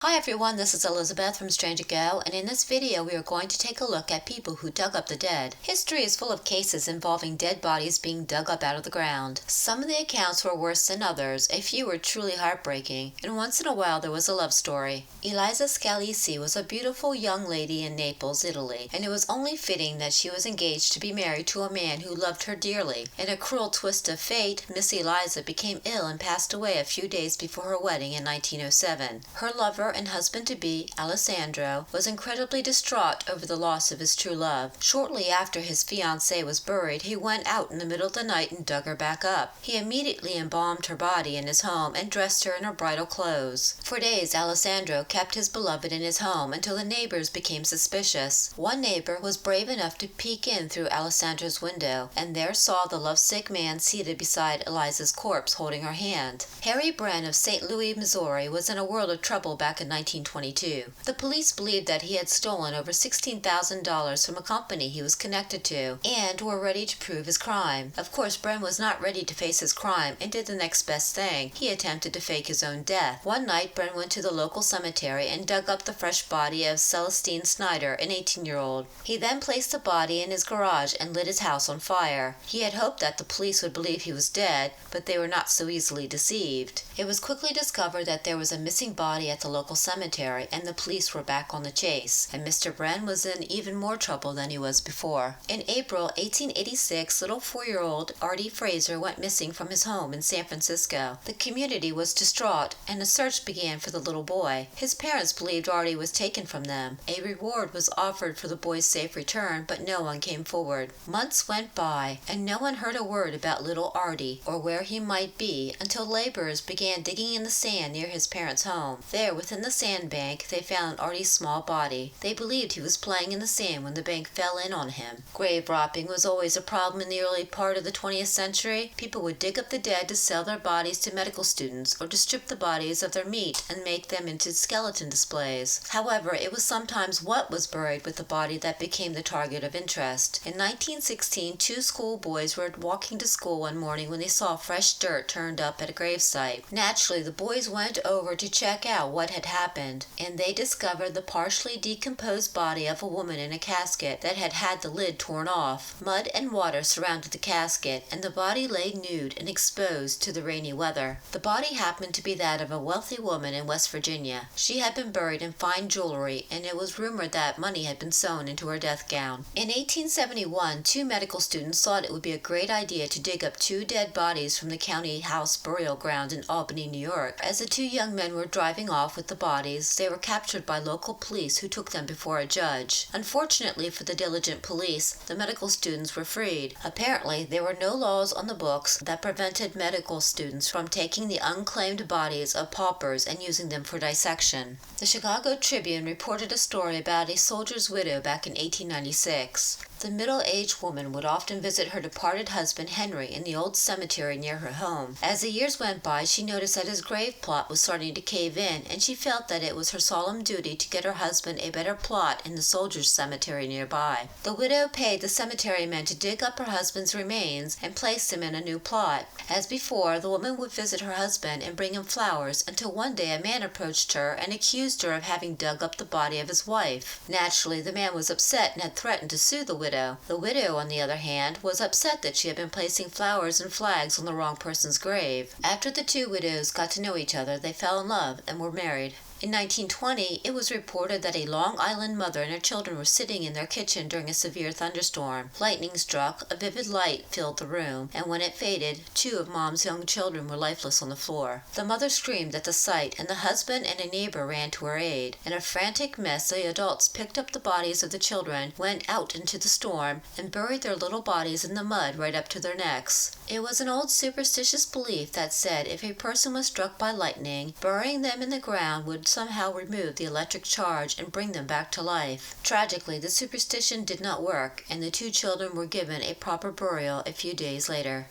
Hi everyone, this is Elizabeth from Stranger Go, and in this video we are going to take a look at people who dug up the dead. History is full of cases involving dead bodies being dug up out of the ground. Some of the accounts were worse than others, a few were truly heartbreaking, and once in a while there was a love story. Eliza Scalisi was a beautiful young lady in Naples, Italy, and it was only fitting that she was engaged to be married to a man who loved her dearly. In a cruel twist of fate, Miss Eliza became ill and passed away a few days before her wedding in 1907. Her lover and husband-to-be, Alessandro, was incredibly distraught over the loss of his true love. Shortly after his fiancée was buried, he went out in the middle of the night and dug her back up. He immediately embalmed her body in his home and dressed her in her bridal clothes. For days, Alessandro kept his beloved in his home until the neighbors became suspicious. One neighbor was brave enough to peek in through Alessandro's window, and there saw the lovesick man seated beside Eliza's corpse holding her hand. Harry Bran of St. Louis, Missouri, was in a world of trouble back in 1922. The police believed that he had stolen over $16,000 from a company he was connected to, and were ready to prove his crime. Of course, Bran was not ready to face his crime and did the next best thing. He attempted to fake his own death. One night, Bran went to the local cemetery and dug up the fresh body of Celestine Schneider, an 18-year-old. He then placed the body in his garage and lit his house on fire. He had hoped that the police would believe he was dead, but they were not so easily deceived. It was quickly discovered that there was a missing body at the local cemetery, and the police were back on the chase, and Mr. Bran was in even more trouble than he was before. In April 1886, little 4-year-old Artie Fraser went missing from his home in San Francisco. The community was distraught, and a search began for the little boy. His parents believed Artie was taken from them. A reward was offered for the boy's safe return, but no one came forward. Months went by, and no one heard a word about little Artie, or where he might be, until laborers began digging in the sand near his parents' home. There, within the sandbank, they found Artie's small body. They believed he was playing in the sand when the bank fell in on him. Grave robbing was always a problem in the early part of the 20th century. People would dig up the dead to sell their bodies to medical students, or to strip the bodies of their meat and make them into skeleton displays. However, it was sometimes what was buried with the body that became the target of interest. In 1916, two schoolboys were walking to school one morning when they saw fresh dirt turned up at a gravesite. Naturally, the boys went over to check out what had happened, and they discovered the partially decomposed body of a woman in a casket that had had the lid torn off. Mud and water surrounded the casket, and the body lay nude and exposed to the rainy weather. The body happened to be that of a wealthy woman in West Virginia. She had been buried in fine jewelry, and it was rumored that money had been sewn into her death gown. In 1871, two medical students thought it would be a great idea to dig up two dead bodies from the county house burial ground in Albany, New York. As the two young men were driving off with the bodies, they were captured by local police who took them before a judge. Unfortunately for the diligent police, the medical students were freed. Apparently, there were no laws on the books that prevented medical students from taking the unclaimed bodies of paupers and using them for dissection. The Chicago Tribune reported a story about a soldier's widow back in 1896. The middle-aged woman would often visit her departed husband Henry in the old cemetery near her home. As the years went by, she noticed that his grave plot was starting to cave in, and she felt that it was her solemn duty to get her husband a better plot in the soldiers' cemetery nearby. The widow paid the cemetery men to dig up her husband's remains and place them in a new plot. As before, the woman would visit her husband and bring him flowers, until one day a man approached her and accused her of having dug up the body of his wife. Naturally, the man was upset and had threatened to sue the widow. The widow, on the other hand, was upset that she had been placing flowers and flags on the wrong person's grave. After the two widows got to know each other, they fell in love and were married. In 1920, it was reported that a Long Island mother and her children were sitting in their kitchen during a severe thunderstorm. Lightning struck, a vivid light filled the room, and when it faded, two of Mom's young children were lifeless on the floor. The mother screamed at the sight, and the husband and a neighbor ran to her aid. In a frantic mess, the adults picked up the bodies of the children, went out into the storm, and buried their little bodies in the mud right up to their necks. It was an old superstitious belief that said if a person was struck by lightning, burying them in the ground would somehow remove the electric charge and bring them back to life. Tragically, the superstition did not work, and the two children were given a proper burial a few days later.